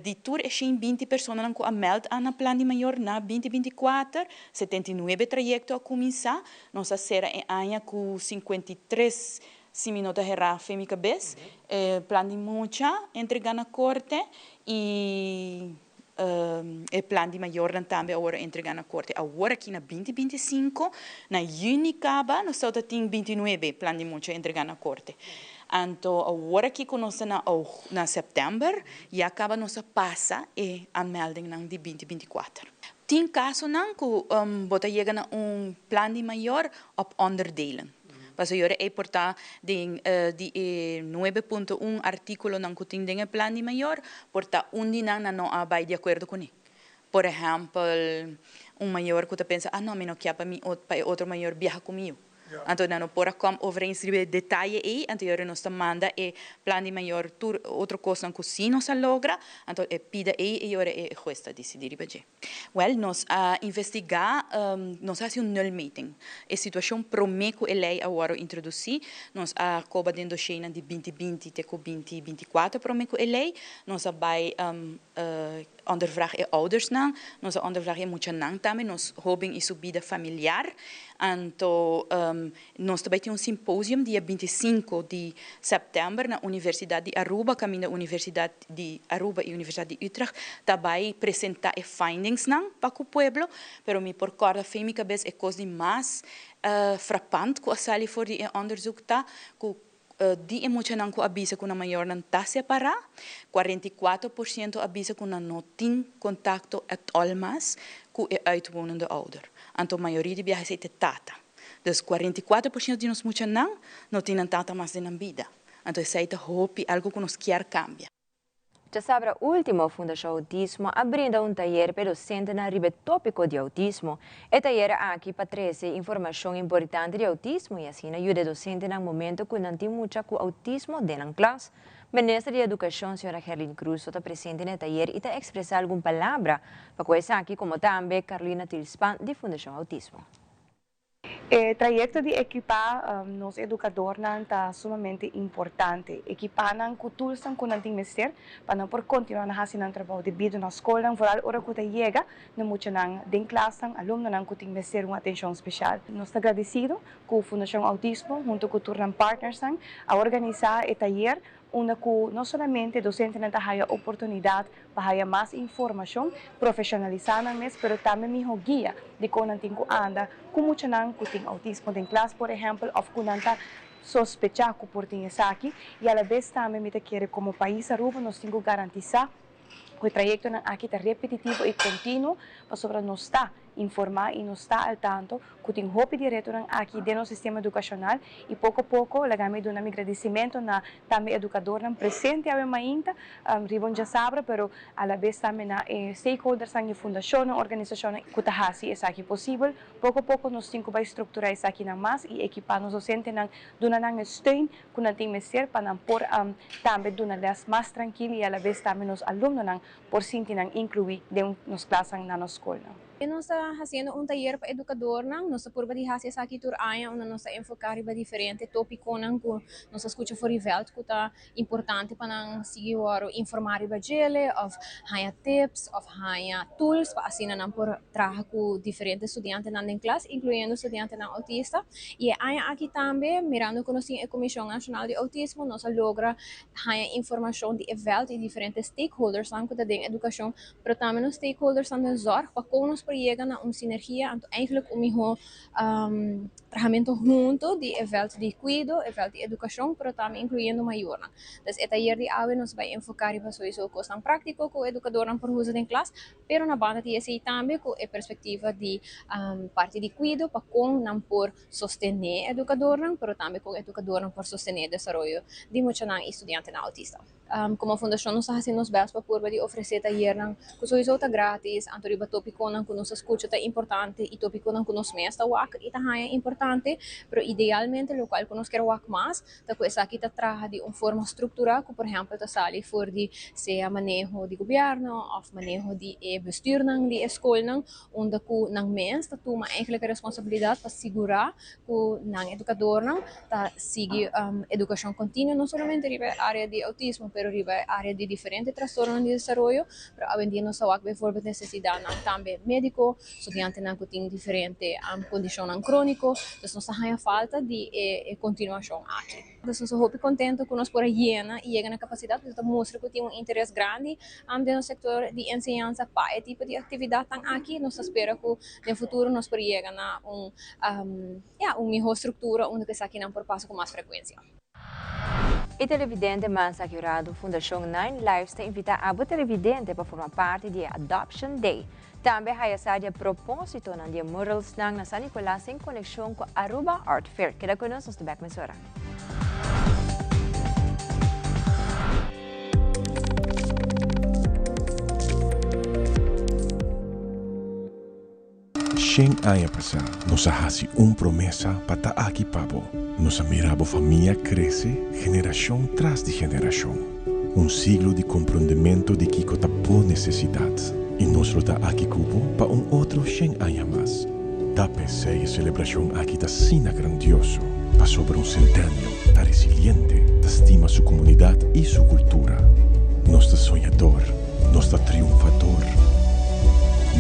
De tour é 20 pessoas que meld aan een plan de maior na 2024, 79 trajectos a começar, nossa será em ano com 53 minutos herá femi cabeça, plan de mucha, entregar na corte e o plan de maior também agora entregar na corte. Agora aqui na 2025, na juni acaba, nós só tem 29 plan de mucha entregar na corte. Então agora aqui conosco na setembro e acaba nossa passa e a melding de 2024. Tem caso não que bota chega na plan de maior op onderdelen. Mas agora é portar de 9.1 artículo não que tem de plano maior, portar não vai de acordo com ele. Por exemplo, maior que pensa, não, me não quer para mim, para outro maior viaja comigo. Então, não pora com overeenstemming detalhe aí, então eu nos manda e plano de maior tour outra coisa que sim nos logra, então é pida aí e eu é justa decidir baje. Well, nós investigar, nós fazemos null meeting. A situação promeco a lei agora introduzir, nós acaba dentro China de 2020 até 2024 promeco a lei, nós vai ondervraag e ouders na, nós ondervraag e muito nang também, nós hobbying e subida familiar, então nós também temos symposium dia 25 de setembro na Universidade de Aruba, caminho da Universidade de Aruba e Universidade de Utrecht, também apresentar e findings nang para o pueblo, pero me por corda fêmica cabeça é coisa mais frappante que a sali for de onderzoek tá, die emocional que avisa que na maior não está separada, 44% avisa que não tem contato at all mais com o uitwonende ouder. Então a maioria de viagens é tata. Dus 44% de nós emocional não tem tata mais na vida. Então isso é algo que nós quer cambiar.
Já sabe, a última Fundação Autismo abrindo taller para docentes na riba tópico de autismo. E taller aqui para trazer informação importante de autismo e assim ajuda docente no momento que não tem muita com autismo dentro da classe. Ministra de Educação, Sra. Herlin Cruz, está presente no taller e está expressar alguma palavra para coisa aqui, como também Carolina Tilspan, de Fundação Autismo.
O trayecto de equipar nos educadores está sumamente importante. Equipar não tools que não tem mestre para não por continuar a fazer um trabalho devido na escola, por hora que chega, não muito não den classe, aluno não que tem mestre uma atenção especial. Nós estamos agradecidos com a Fundação Autismo, junto com os partners, a organizar o taller onde não somente docente não tem a oportunidade para ter mais informação, profissionalizar, mas também me guia de como tem que andar, como não tem autismo em classe, por exemplo, ou como não sospechar que por ter isso aqui, e a vez também me quer como país Aruba nós temos que garantizar que o trajeto aqui está repetitivo e contínuo, para sobre nós estar informar e não está al tanto que tem roupa direto aqui dentro do sistema educacional e pouco a pouco legamente um agradecimento na também educador presente a ainda ribon já sabe, pero a la vez também na stakeholders na fundação, organização que está fazendo isso aqui possível. Pouco a pouco nós temos que estruturar isso aqui na mais e equipar nos docentes na dona na steun que não tem mestre para não por também dona les mais tranquilo e a la vez também nos alunos na por sentir incluir dentro nos classes na nossa escola.
Nós estamos fazendo taller para educador, nós estamos por fazer essa aqui tour aia, onde nós estamos enfocar em diferentes tópicos, que nós escutamos fora veld, que é importante para nós seguir informar em bajele, ou há tips, ou há tools para assim nós por trabalhar com diferentes estudantes na classe, incluindo estudantes na autista. E aia aqui também, mirando que nós temos a Comissão Nacional de Autismo, nós logra informação de veld e diferentes stakeholders, que da educação, mas também os stakeholders também zorg para como nós chega na sinergia, então eigenlijk trabalhamento junto de veld de cuido, veld de educação, mas também incluindo maior. Então, o taller de AWE nos vai enfocar em sowieso questão prática com o educador por uso em classe, pero na banda de esse também com a perspectiva de parte de cuido para como não por sostener educador, mas também com o educador por sostener o desenvolvimento de muitos estudantes na autista. Como a fundação nós fazemos os bens para poder oferecer taller que sowieso está grátis, anterior tópico que nós escuta é importante e tópico que nós mesta wak e é importante, mas idealmente o qual que nós queremos wak mais, tá coisa aqui tá trabalha de uma forma estruturada, que por exemplo tá sali for de seja manejo de governo ou manejo de bestuur de escola, onde que nang mens tá toma eigenlijk a responsabilidade para segurar que nang educador tá sigue educação contínua não somente riba área de autismo, pero riba área de diferentes trastornos de desenvolvimento, pero hoje em dia nós wak bijvoorbeeld necessidade também médico, estudiante que tem diferente condição crônica, então nós temos falta de continuação aqui. Então nós estamos contentes que nós por llena e chega na capacidade, porque mostra que tem interesse grande no setor de ensinança para esse tipo de atividade aqui. Nós esperamos que no futuro nós por chegar na melhor estrutura onde que aqui não por passo com mais frequência.
E televidente Mansa Curado, Fundação Nine Lives te invita a televidente para formar parte de Adoption Day. Também há a propósito ng dia murals ng San Nicolas em conexão com Aruba Art Fair. Queda conosco sa Back Mesura.
100 años pasar, nos hace promesa para aquí pavo. Nos miramos familia crece, generación tras de generación. Un siglo de comprendimiento de que por necesidad. Y nos lo da aquí cupo para otro 100 años más. Da PC y celebración aquí da sina grandioso. Pa sobre un centenio, da resiliente, da estima su comunidad y su cultura. Nos da soñador, nos da triunfador.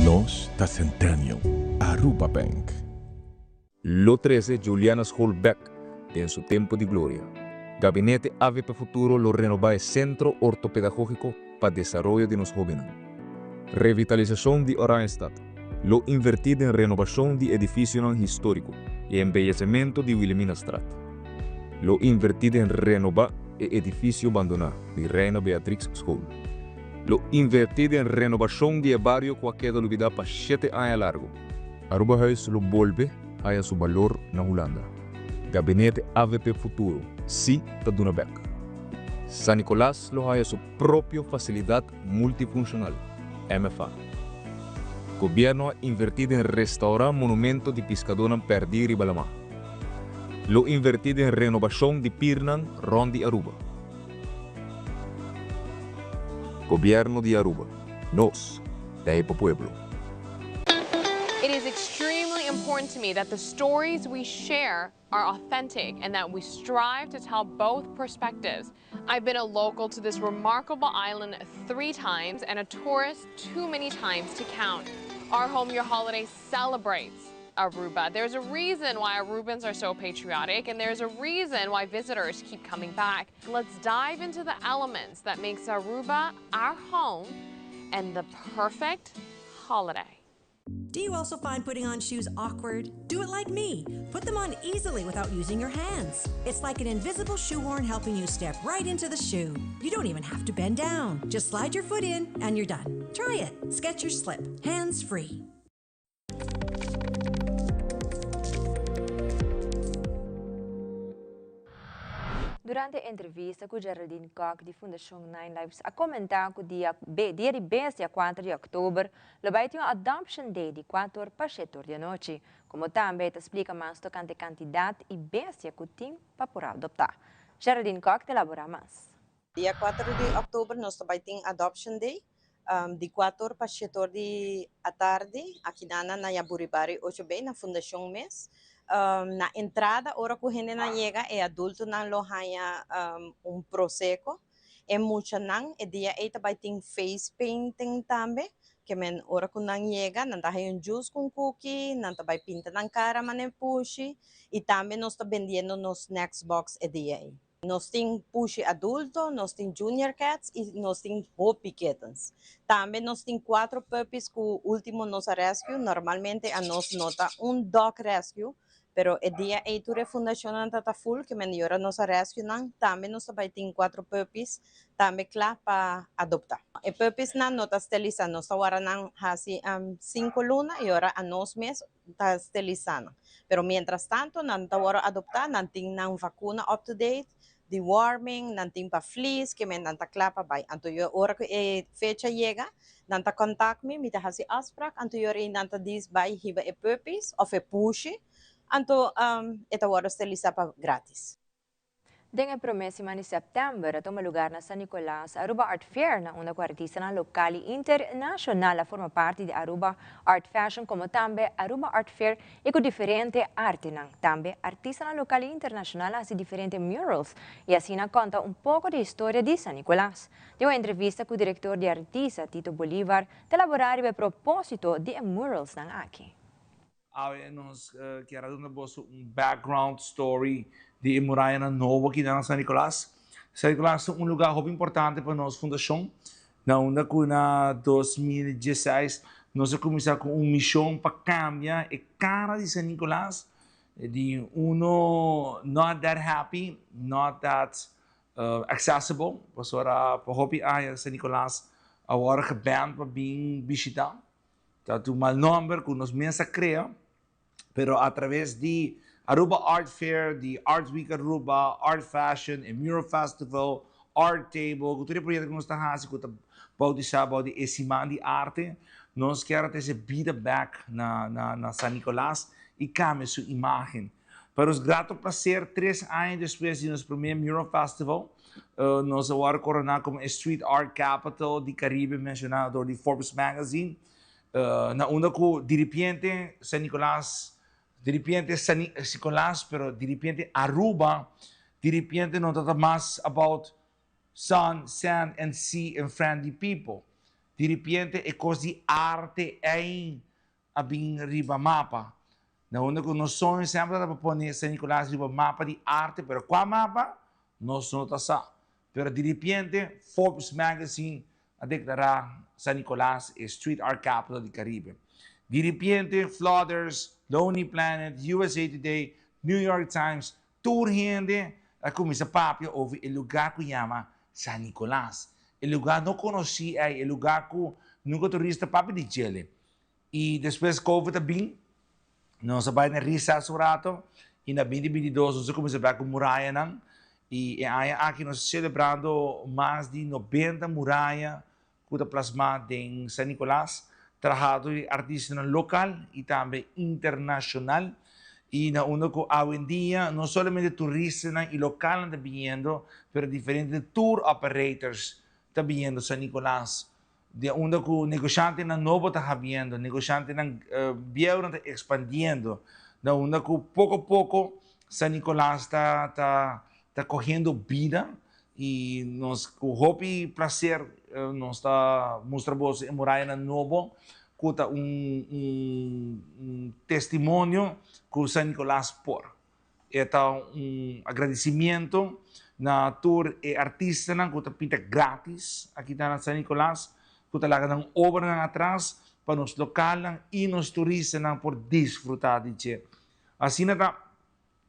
Nos da centenio. Aruba Bank.
Lo 13 Juliana Schoolbeck en su tiempo de gloria. Gabinete AVP Futuro lo renova Centro Ortopedagógico para Desarrollo de los Jóvenes. Revitalización de Oranjestad. Lo invertido en renovación de edificios históricos y embellecimiento de Wilhelminastraat. Lo invertido en renovar el edificio abandonado de Reina Beatrix School. Lo invertido en renovación de barrio que queda olvidado para 7 años largo. Aruba Huis lo vuelve a su valor na Holanda. Gabinete AVP Futuro, sí, está de una beca. San Nicolás lo ha su propia facilidad multifuncional, MFA. Gobierno ha invertido en restaurar monumento de pescadores perdidos y Balamá. Lo invertido en renovación de Pirnan, Ron de Aruba. Gobierno de Aruba, nos, de pueblo.
It is extremely important to me that the stories we share are authentic and that we strive to tell both perspectives. I've been a local to this remarkable island 3 times and a tourist too many times to count. Our Home Your Holiday celebrates Aruba. There's a reason why Arubans are so patriotic, and there's a reason why visitors keep coming back. Let's dive into the elements that makes Aruba our home and the perfect holiday.
Do you also find putting on shoes awkward? Do it like me. Put them on easily without using your hands. It's like an invisible shoehorn helping you step right into the shoe. You don't even have to bend down. Just slide your foot in and you're done. Try it. Skechers Slip. Hands free.
Durante entrevista com Geraldine Koch, de Fundação Nine Lives, a comentar que o dia de besta, dia 4 de outubro, vai ter um Adoption Day de 4 para 7 da noite. Como também te explica mais tocante a quantidade e bestia que tem para poder adoptar. Geraldine Koch te elabora mais.
Dia 4 de outubro, nós também temos Adoption Day, de 4 para 7 da tarde, aqui na Yaburibari, 8B, na Fundação MES. Na entrada, hora que a gente não chega, é adulto não lohanha proseco. É muito não, é dia aí também tem face painting também, que men hora que não chega, não tá aí juice com cookie, não também pinta na cara, mané pushi, e também nós tá vendendo nos snacks box é dia aí. Nós tem pushi adulto, nós tem junior cats e nós tem hopi kittens. Também nós tem 4 puppies que o último nosso rescue, normalmente a nós nota dog rescue. Pero el día que tu fundación está full, que me dio nuestra rescue, también nos va a tener 4 puppies, también claro para adoptar. El puppies no está estelizando, nos ahora hace 5 lunas y ahora a 2 meses está estelizando. Pero mientras tanto, no está ahora adoptar, no tiene una vacuna up to date, deworming, no tiene para fleas, que me está claro para bay. Entonces, ahora que fecha llega, no está contact me está hace afspraak, entonces yo no está dis bay hiba el puppies o el pushy. Então, esta hora está para grátis.
Dengue promessa em setembro, toma lugar na San Nicolás, Aruba Art Fair, na uma artesana local e internacional, a forma parte de Aruba Art Fashion, como também Aruba Art Fair e com diferente arte. Também artesana local e internacional, assim diferentes murals, e assim conta pouco da história de San Nicolás. Deu uma entrevista com o diretor de artista, Tito Bolívar, de elaborar o propósito de murals aqui.
Nós queremos background story de muralha nova aqui na San Nicolás. San Nicolás é lugar muito importante para nossa fundação. Na 2016, nós começamos com uma missão para cambiar a cara de San Nicolás. De not that happy, not that accessible. Para hobby San Nicolás, agora geband para vir visitar. Tanto o mal número que nós mesmos criamos. Pero a través de Aruba Art Fair, de Arts Week Aruba, Art Fashion, a Mural Festival, Art Table, que todo projeto que nós estamos fazendo, que pode ser esse man de arte, nós queremos ter essa vida back na San Nicolás e cambiar sua imagem. Para os grato prazer, 3 anos depois de nosso primeiro Mural Festival, nós agora coronar como Street Art Capital de Caribe, mencionado por Forbes Magazine. Na onda que, de repente, San Nicolás, pero de repente Aruba, de repente não trata mais about sun, sand, and sea and friendly people. De repente é coisa de arte em abing riba mapa. Na onda que nós somos sempre para pôr San Nicolás riba mapa de arte, pero qual mapa? Nós não tá. Pero de repente Forbes Magazine a declarar San Nicolás é Street Art Capital do Caribe. De repente Flooders, Lonely Planet, USA Today, New York Times, tour gente a começar a papo over o lugar que chama San Nicolás. O lugar não conheci, é o lugar que nunca turista papo de Chile. E depois COVID também, nós vai na risa um rato, e na 2022 nós começamos a ver com muralha não. E aqui nós celebrando mais de 90 muralhas que está plasmada em San Nicolás, trabalhado de artista local e também internacional. E na onda que hoje em dia, não somente turistas e locais estão vindo, mas diferentes tour operators estão vindo San Nicolás. De onda que negociantes novos estão vindo, negociantes vieram expandindo. Na onda que pouco a pouco San Nicolás está correndo vida e nós com hope e prazer nós está mostrando em Muralha Novo que está testemunho que o San Nicolás por. É agradecimento na tour e artista que está pinta grátis aqui na San Nicolás, que está lá na obra atrás para os locais e os turistas por desfrutar de che. Assim está.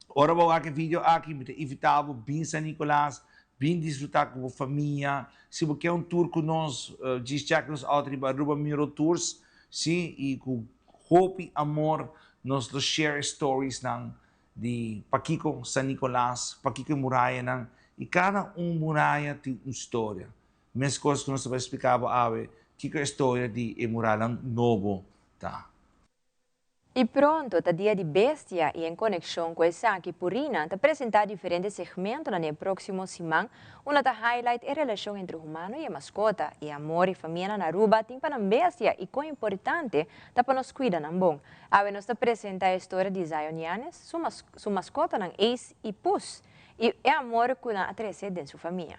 Ora vou aqui vídeo aqui me evitava bem San Nicolás, bem desfrutar com a família. Se você quer tour com nós, diz que nos Aruba Mural Tours, sim, e com hope e amor nós share stories de Paquico San Nicolás, Paquico Muralha e cada muralha tem uma história. Mesma coisa que nós vai explicar a que é a história de Muralha Novo, tá?
E pronto, tá dia de bestia e em conexão com essa aqui Purina, tá apresentar diferentes segmentos na próxima semana, onde tá highlight a relação entre o humano e a mascota, e amor e família na Aruba tem para a bestia e quão importante tá para nos cuidar na bom. Agora nós tá apresentar a história de Zion Yanes, sua mascota na Ace e Puss, e é amor que na atrece de sua família.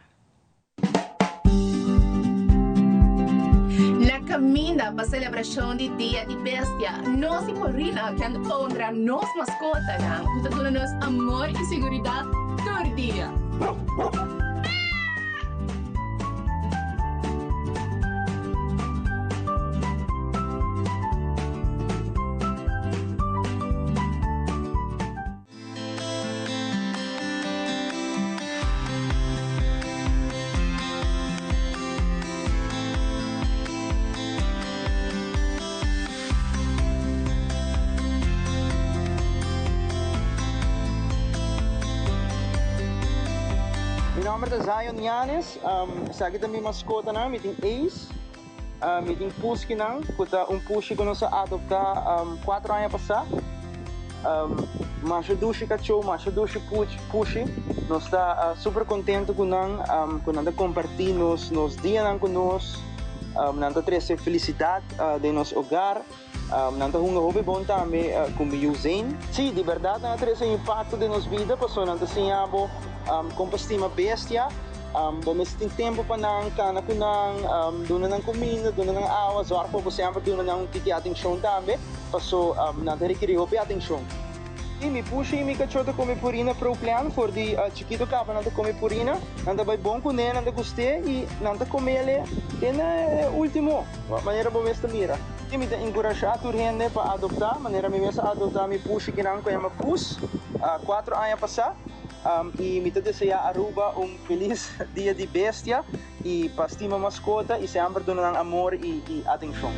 Na caminda para a celebração de Dia de Bestia, nós e Purina queremos honrar nossa mascota, que está dando-nos amor e segurança todo dia.
Nome é Zion Yanes, aqui também mascota não, me tem Ace, me tem Puss que não, que Push que nós adotamos 4 anos passados. Mas dushi cachorro, mas dushi Push, nós está super contente com nós compartilhar nos dias conosco, nós trazer felicidade de nosso hogar. Nós temos um hobby bom também com o Zen. Sim, de verdade, nós temos impacto de nossa vida, porque nós temos compostima bestia, vamos ter tempo para nang kana kunang duna nang comida, duna nang água, zorra para sempre duna nang tiki atenção também, passo nada requer hope atenção. E me puxa e me cachorro come purina para o plano, for de chiquito capa nada come purina, nada vai bom com ele, nada gostei e nada come ele, tem último, maneira boa esta mira. E me encorajar a gente para adotar, maneira me mesmo adotar me puxa que não conhece Puss, 4 anos passados. E me deseja a Aruba feliz dia de bestia e para estima mascota e sempre dando amor e atenção.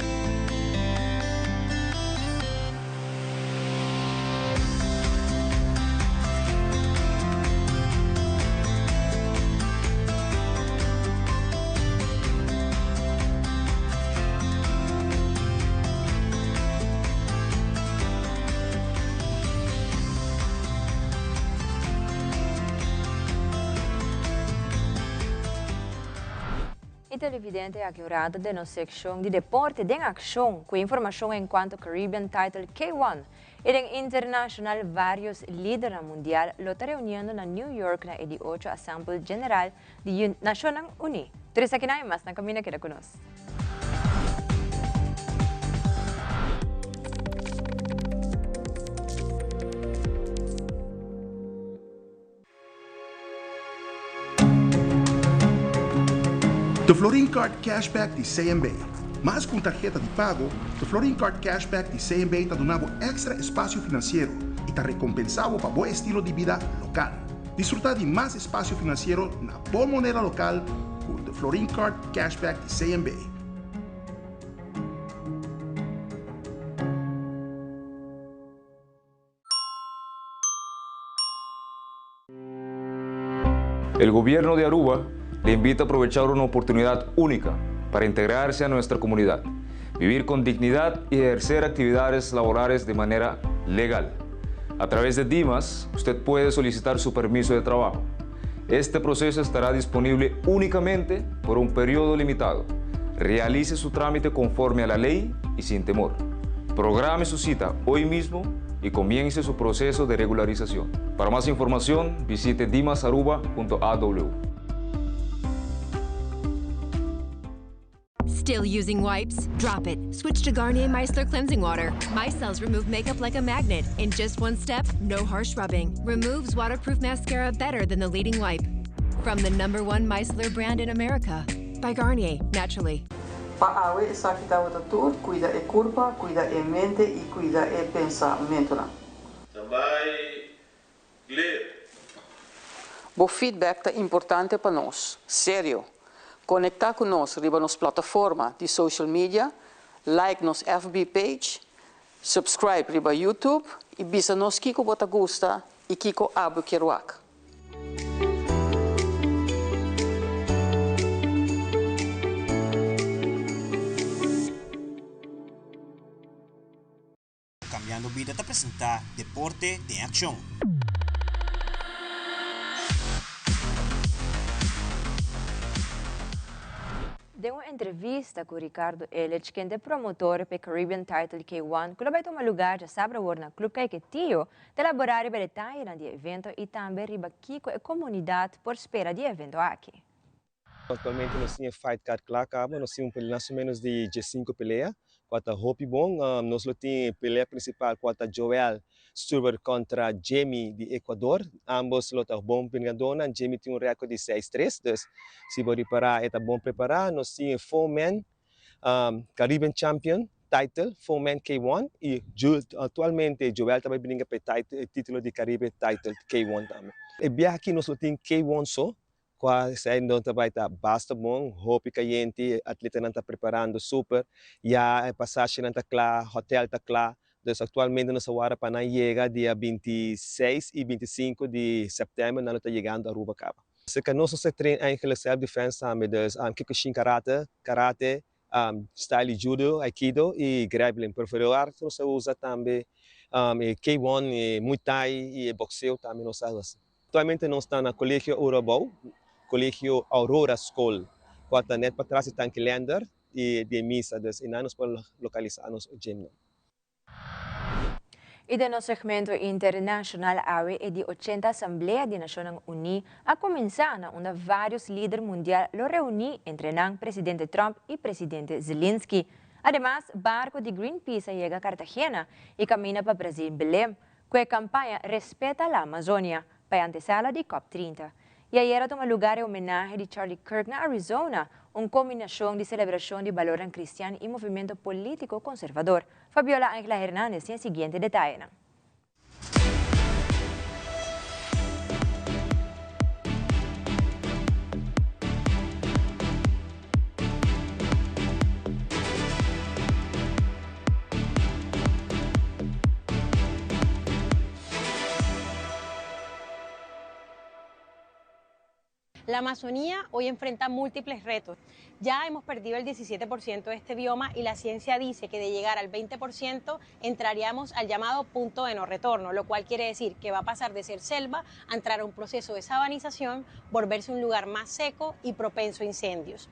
E televidente accurato da nossa secção de deporte em ação, com informação enquanto Caribbean Title K1. E em internacional, vários líderes mundial estão reunindo na New York na 18ª Assembleia General de Nações Unidas. Teresa aqui na mais na caminho que conosco.
The Florin Card Cashback de CMB. Mas com tarjeta de pago, the Florin Card Cashback de CMB está dando extra espaço financeiro e está recompensado para bom estilo de vida local. Disfrutar de mais espaço financeiro na boa moneda local com the Florin Card Cashback de CMB.
El gobierno de Aruba le invita a aprovechar una oportunidad única para integrarse a nuestra comunidad, vivir con dignidad y ejercer actividades laborales de manera legal. A través de Dimas, usted puede solicitar su permiso de trabajo. Este proceso estará disponible únicamente por un periodo limitado. Realice su trámite conforme a la ley y sin temor. Programe su cita hoy mismo y comience su proceso de regularización. Para más información, visite dimasaruba.aw.
Still using wipes? Drop it. Switch to Garnier Micellar Cleansing Water. Micelles remove makeup like a magnet. In just one step, no harsh rubbing. Removes waterproof mascara better than the leading wipe. From the #1 micellar brand in America. By Garnier, naturally.
Paawe sa kita watatur, cuida e curva, cuida e mente e cuida e pensamento.
Também ler.
O feedback é importante para nós, sério. Conectar conosco riba nos plataforma de social media, like nos FB page, subscribe riba YouTube e bisa nos kiko bota gusta e kiko abu kiruak.
Cambiando Vida te apresenta Deporte de Acción.
De uma entrevista com Ricardo Elich, quem é promotor para Caribbean Title K1, que vai tomar lugar já sabe na Clube Caiquetillo, de elaborar o detalhe do evento e também riba Kiko e comunidade por espera de evento aqui.
Atualmente nós temos fight card claro, nós temos mais ou menos de 5 peleas. Quanto a Hopi bom, nós temos peleia principal quanto a Joel Stuber contra Jamie de Equador. Ambos lotam bom pingadona. Jamie tem recorde de 6-3, então se você preparar, é bom preparar. Nós temos 4-man Caribbean Champion title, 4-man K1 e atualmente Joel também brinca para o título de Caribbean Title K1 também. E bem aqui nós temos K1 só. Sa doon tabay ta basta bom, hopi kayenti, atleta nanta preparando super, ya passagem nanta kla, hotel ta kla, dus atualmente nós agora para na chega dia 26 e 25 de setembro nós está chegando a Aruba Caba. Se que nós se treina eigenlijk self defense também, dus Kyokushin karate, style judo, aikido e grappling. Preferir nós usa também K1, Muay Thai e boxeo também nós usamos. Atualmente nós está na Colégio Urabau, Colégio Aurora School, quanto net para trás está em calendar de missa, dus en nós podemos localizar nos gym.
E de nosso segmento internacional, AWE é de 80 Assembleia de Nações Unidas a começar onde vários líderes mundiais lo reúnem entre o presidente Trump e o presidente Zelensky. Además, barco de Greenpeace chega a Cartagena e caminha para Brasil em Belém, com a campanha Respeta a Amazônia, para a antesala de COP30. E ayer tomou lugar a homenagem de Charlie Kirk na Arizona, uma combinação de celebração de valor cristiano e movimento político conservador. Fabiola Ángela Hernández tem o seguinte detalhe.
La Amazonía hoy enfrenta múltiples retos. Ya hemos perdido el 17% de este bioma y la ciencia dice que de llegar al 20% entraríamos al llamado punto de no retorno, lo cual quiere decir que va a pasar de ser selva a entrar a un proceso de sabanización, volverse un lugar más seco y propenso a incendios.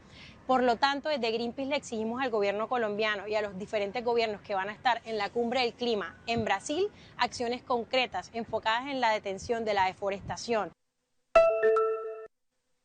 Por lo tanto, desde Greenpeace le exigimos al gobierno colombiano y a los diferentes gobiernos que van a estar en la cumbre del clima en Brasil acciones concretas enfocadas en la detención de la deforestación.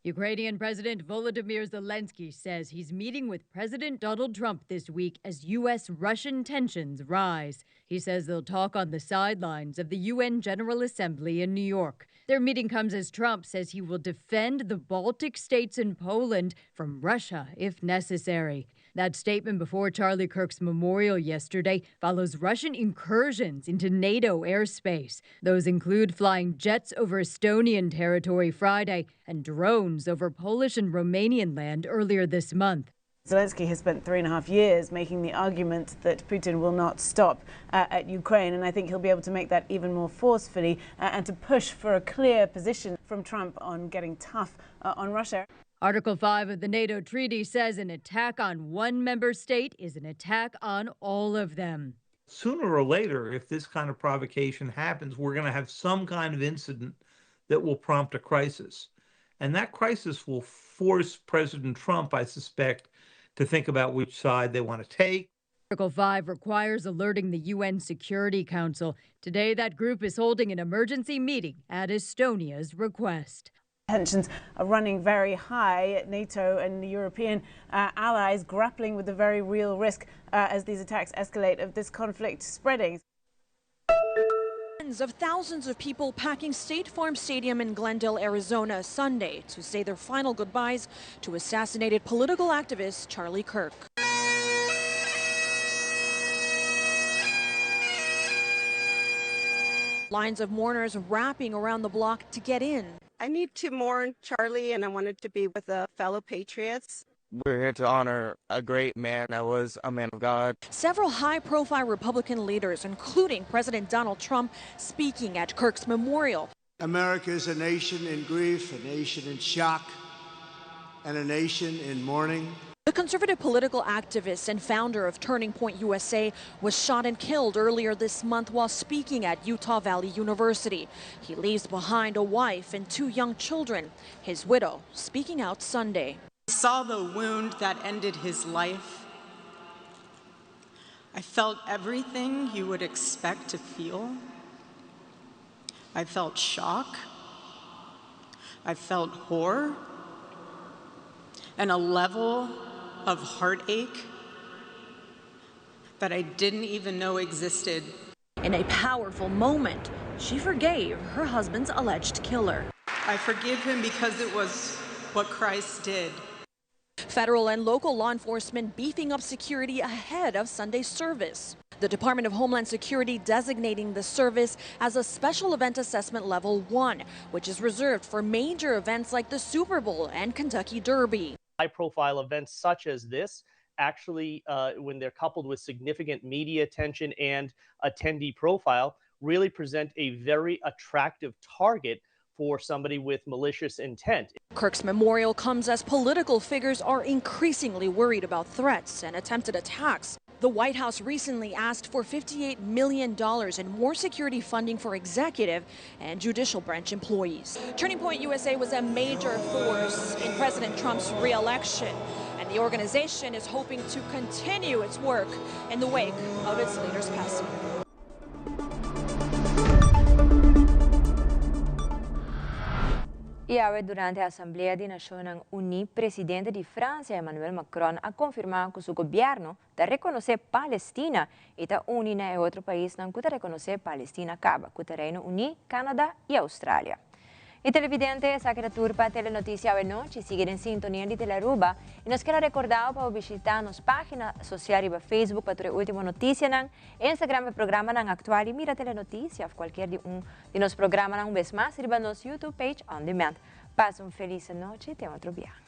Ukrainian President Volodymyr Zelensky says he's meeting with President Donald Trump this week as U.S.-Russian tensions rise. He says they'll talk on the sidelines of the UN General Assembly in New York. Their meeting comes as Trump says he will defend the Baltic states and Poland from Russia if necessary. That statement before Charlie Kirk's memorial yesterday follows Russian incursions into NATO airspace. Those include flying jets over Estonian territory Friday and drones over Polish and Romanian land earlier this month.
Zelensky has spent 3.5 years making the argument that Putin will not stop at Ukraine, and I think he'll be able to make that even more forcefully and to push for a clear position from Trump on getting tough on Russia.
Article 5 of the NATO treaty says an attack on one member state is an attack on all of them.
Sooner or later, if this kind of provocation happens, we're going to have some kind of incident that will prompt a crisis. And that crisis will force President Trump, I suspect, to think about which side they want to take.
Article 5 requires alerting the UN Security Council. Today, that group is holding an emergency meeting at Estonia's request.
Tensions are running very high. NATO and the European allies grappling with the very real risk as these attacks escalate of this conflict spreading.
Tens of thousands of people packing State Farm Stadium in Glendale, Arizona Sunday to say their final goodbyes to assassinated political activist Charlie Kirk. Lines of mourners wrapping around the block to get in.
I need to mourn Charlie, and I wanted to be with the fellow patriots.
We're here to honor a great man that was a man of God.
Several high-profile Republican leaders, including President Donald Trump, speaking at Kirk's memorial.
America is a nation in grief, a nation in shock, and a nation in mourning.
The conservative political activist and founder of Turning Point USA was shot and killed earlier this month while speaking at Utah Valley University. He leaves behind a wife and 2 young children. His widow speaking out Sunday.
I saw the wound that ended his life. I felt everything you would expect to feel. I felt shock. I felt horror and a level of heartache that I didn't even know existed.
In a powerful moment, she forgave her husband's alleged killer.
I forgive him because it was what Christ did.
Federal and local law enforcement beefing up security ahead of Sunday's service. The Department of Homeland Security designating the service as a special event assessment level 1, which is reserved for major events like the Super Bowl and Kentucky Derby.
High-profile events such as this actually, when they're coupled with significant media attention and attendee profile, really present a very attractive target for somebody with malicious intent.
Kirk's memorial comes as political figures are increasingly worried about threats and attempted attacks. The White House recently asked for $58 million in more security funding for executive and judicial branch employees. Turning Point USA was a major force in President Trump's re-election, and the organization is hoping to continue its work in the wake of its leader's passing.
Iawit durante a Assemblea di Naciones Unidas, presidente di Francia Emmanuel Macron ha confirmado que su gobierno da reconocer Palestina y ta unina e outro país não que reconocer Palestina acaba, que Reino Unido, Canadá e Austrália. E televidente, essa que turpa Telenotícia hoje noite, siga em sintonia de Telearuba e nos quer recordar para visitar nossa página social e Facebook para ter a última notícia, Instagram e programa atual e mira Telenotícia, qualquer de nos programas vez mais, riba nosso YouTube page on demand. Passa feliz noite e até outro dia.